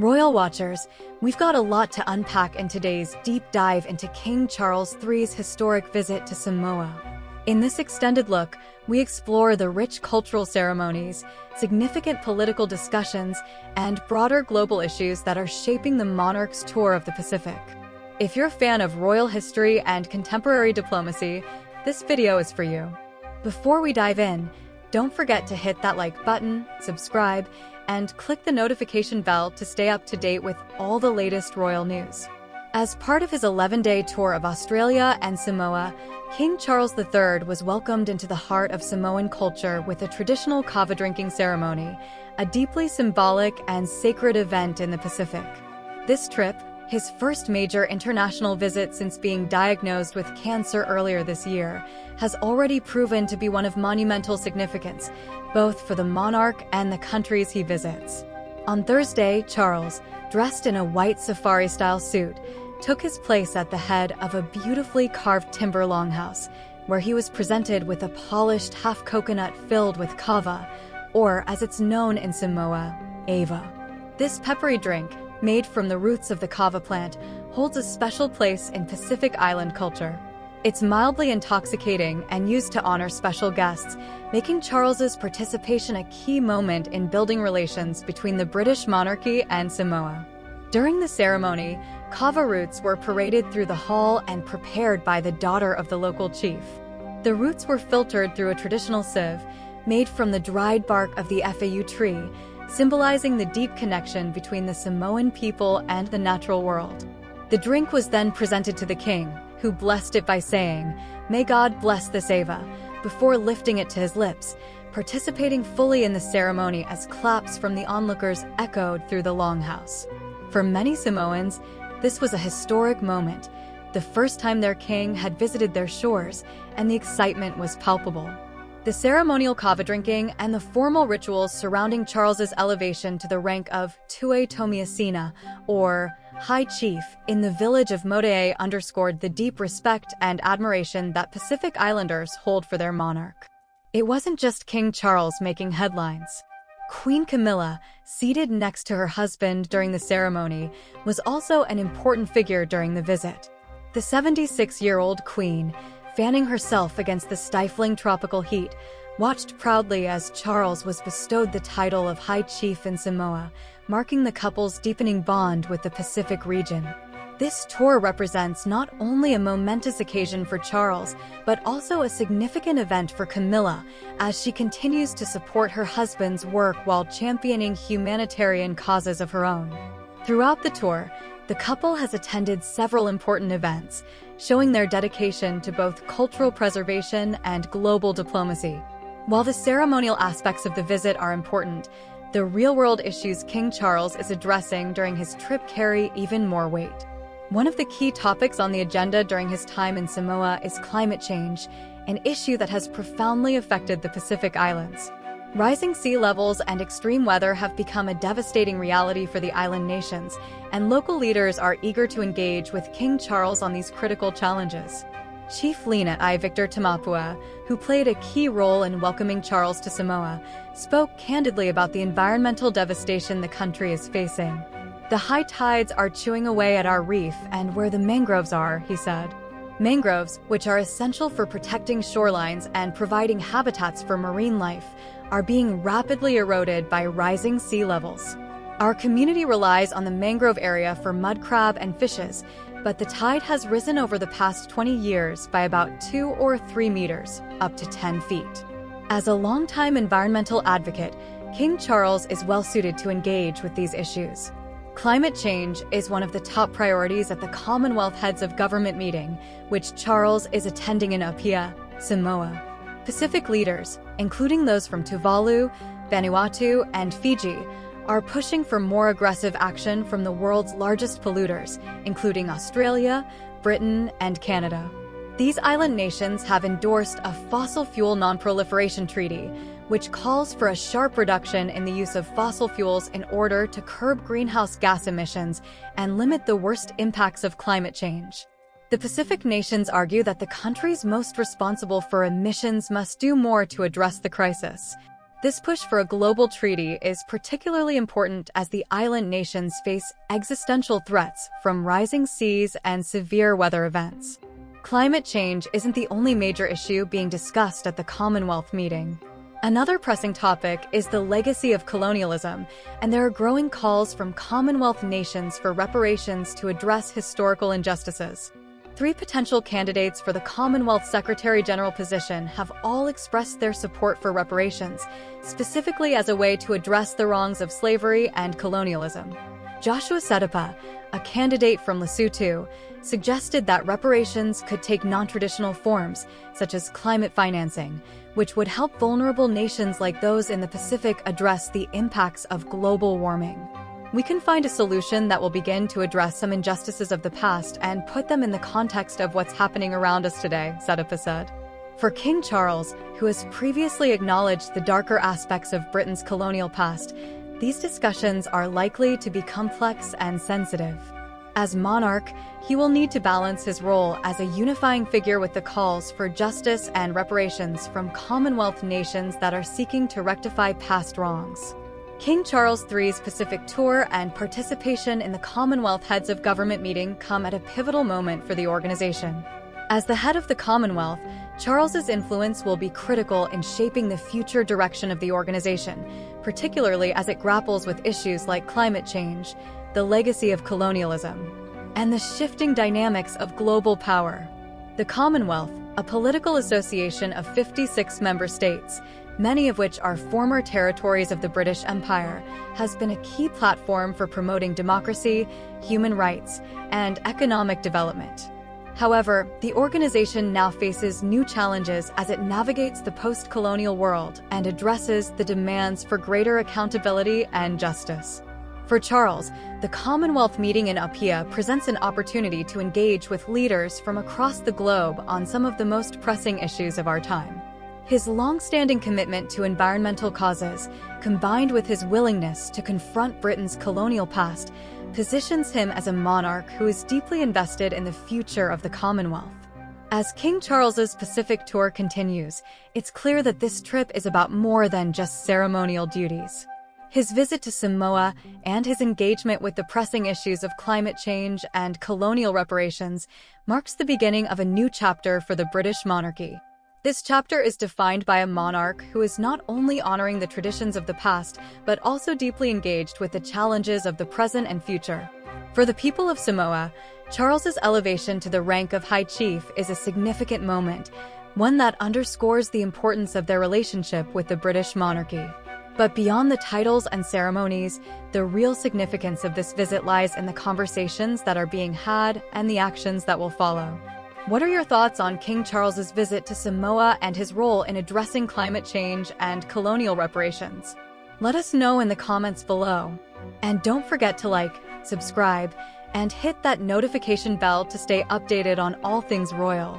Royal Watchers, we've got a lot to unpack in today's deep dive into King Charles III's historic visit to Samoa. In this extended look, we explore the rich cultural ceremonies, significant political discussions, and broader global issues that are shaping the monarch's tour of the Pacific. If you're a fan of royal history and contemporary diplomacy, this video is for you. Before we dive in, don't forget to hit that like button, subscribe, and click the notification bell to stay up to date with all the latest royal news. As part of his 11-day tour of Australia and Samoa, King Charles III was welcomed into the heart of Samoan culture with a traditional kava drinking ceremony, a deeply symbolic and sacred event in the Pacific. This trip, his first major international visit since being diagnosed with cancer earlier this year, has already proven to be one of monumental significance, both for the monarch and the countries he visits. On Thursday, Charles, dressed in a white safari-style suit, took his place at the head of a beautifully carved timber longhouse, where he was presented with a polished half-coconut filled with kava, or as it's known in Samoa, ava. This peppery drink, made from the roots of the kava plant, holds a special place in Pacific Island culture. It's mildly intoxicating and used to honor special guests, making Charles's participation a key moment in building relations between the British monarchy and Samoa. During the ceremony, kava roots were paraded through the hall and prepared by the daughter of the local chief. The roots were filtered through a traditional sieve, made from the dried bark of the FAU tree, symbolizing the deep connection between the Samoan people and the natural world. The drink was then presented to the king, who blessed it by saying, "May God bless this ava," before lifting it to his lips, participating fully in the ceremony as claps from the onlookers echoed through the longhouse. For many Samoans, this was a historic moment, the first time their king had visited their shores, and the excitement was palpable. The ceremonial kava drinking and the formal rituals surrounding Charles's elevation to the rank of Tue Tomiasina, or High Chief, in the village of Mode'e underscored the deep respect and admiration that Pacific Islanders hold for their monarch. It wasn't just King Charles making headlines. Queen Camilla, seated next to her husband during the ceremony, was also an important figure during the visit. The 76-year-old queen, fanning herself against the stifling tropical heat, watched proudly as Charles was bestowed the title of High Chief in Samoa, marking the couple's deepening bond with the Pacific region. This tour represents not only a momentous occasion for Charles, but also a significant event for Camilla, as she continues to support her husband's work while championing humanitarian causes of her own. Throughout the tour, the couple has attended several important events, showing their dedication to both cultural preservation and global diplomacy. While the ceremonial aspects of the visit are important, the real-world issues King Charles is addressing during his trip carry even more weight. One of the key topics on the agenda during his time in Samoa is climate change, an issue that has profoundly affected the Pacific Islands. Rising sea levels and extreme weather have become a devastating reality for the island nations, and local leaders are eager to engage with King Charles on these critical challenges. Chief Linet I Victor Tamapua, who played a key role in welcoming Charles to Samoa, spoke candidly about the environmental devastation the country is facing. "The high tides are chewing away at our reef and where the mangroves are," he said. Mangroves, which are essential for protecting shorelines and providing habitats for marine life, are being rapidly eroded by rising sea levels. Our community relies on the mangrove area for mud crab and fishes, but the tide has risen over the past 20 years by about 2 or 3 meters, up to 10 feet. As a longtime environmental advocate, King Charles is well-suited to engage with these issues. Climate change is one of the top priorities at the Commonwealth Heads of Government meeting, which Charles is attending in Apia, Samoa. Pacific leaders, including those from Tuvalu, Vanuatu, and Fiji, are pushing for more aggressive action from the world's largest polluters, including Australia, Britain, and Canada. These island nations have endorsed a fossil fuel non-proliferation treaty, which calls for a sharp reduction in the use of fossil fuels in order to curb greenhouse gas emissions and limit the worst impacts of climate change. The Pacific nations argue that the countries most responsible for emissions must do more to address the crisis. This push for a global treaty is particularly important as the island nations face existential threats from rising seas and severe weather events. Climate change isn't the only major issue being discussed at the Commonwealth meeting. Another pressing topic is the legacy of colonialism, and there are growing calls from Commonwealth nations for reparations to address historical injustices. 3 potential candidates for the Commonwealth Secretary-General position have all expressed their support for reparations, specifically as a way to address the wrongs of slavery and colonialism. Joshua Sedepa, a candidate from Lesotho, suggested that reparations could take non-traditional forms, such as climate financing, which would help vulnerable nations like those in the Pacific address the impacts of global warming. We can find a solution that will begin to address some injustices of the past and put them in the context of what's happening around us today, Sedepa said. For King Charles, who has previously acknowledged the darker aspects of Britain's colonial past, these discussions are likely to be complex and sensitive. As monarch, he will need to balance his role as a unifying figure with the calls for justice and reparations from Commonwealth nations that are seeking to rectify past wrongs. King Charles III's Pacific tour and participation in the Commonwealth Heads of Government meeting come at a pivotal moment for the organization. As the head of the Commonwealth, Charles's influence will be critical in shaping the future direction of the organization, particularly as it grapples with issues like climate change, the legacy of colonialism, and the shifting dynamics of global power. The Commonwealth, a political association of 56 member states, many of which are former territories of the British Empire, has been a key platform for promoting democracy, human rights, and economic development. However, the organization now faces new challenges as it navigates the post-colonial world and addresses the demands for greater accountability and justice. For Charles, the Commonwealth meeting in Apia presents an opportunity to engage with leaders from across the globe on some of the most pressing issues of our time. His long-standing commitment to environmental causes, combined with his willingness to confront Britain's colonial past, positions him as a monarch who is deeply invested in the future of the Commonwealth. As King Charles's Pacific tour continues, it's clear that this trip is about more than just ceremonial duties. His visit to Samoa and his engagement with the pressing issues of climate change and colonial reparations marks the beginning of a new chapter for the British monarchy. This chapter is defined by a monarch who is not only honoring the traditions of the past, but also deeply engaged with the challenges of the present and future. For the people of Samoa, Charles's elevation to the rank of High Chief is a significant moment, one that underscores the importance of their relationship with the British monarchy. But beyond the titles and ceremonies, the real significance of this visit lies in the conversations that are being had and the actions that will follow. What are your thoughts on King Charles's visit to Samoa and his role in addressing climate change and colonial reparations? Let us know in the comments below. And don't forget to like, subscribe, and hit that notification bell to stay updated on all things royal.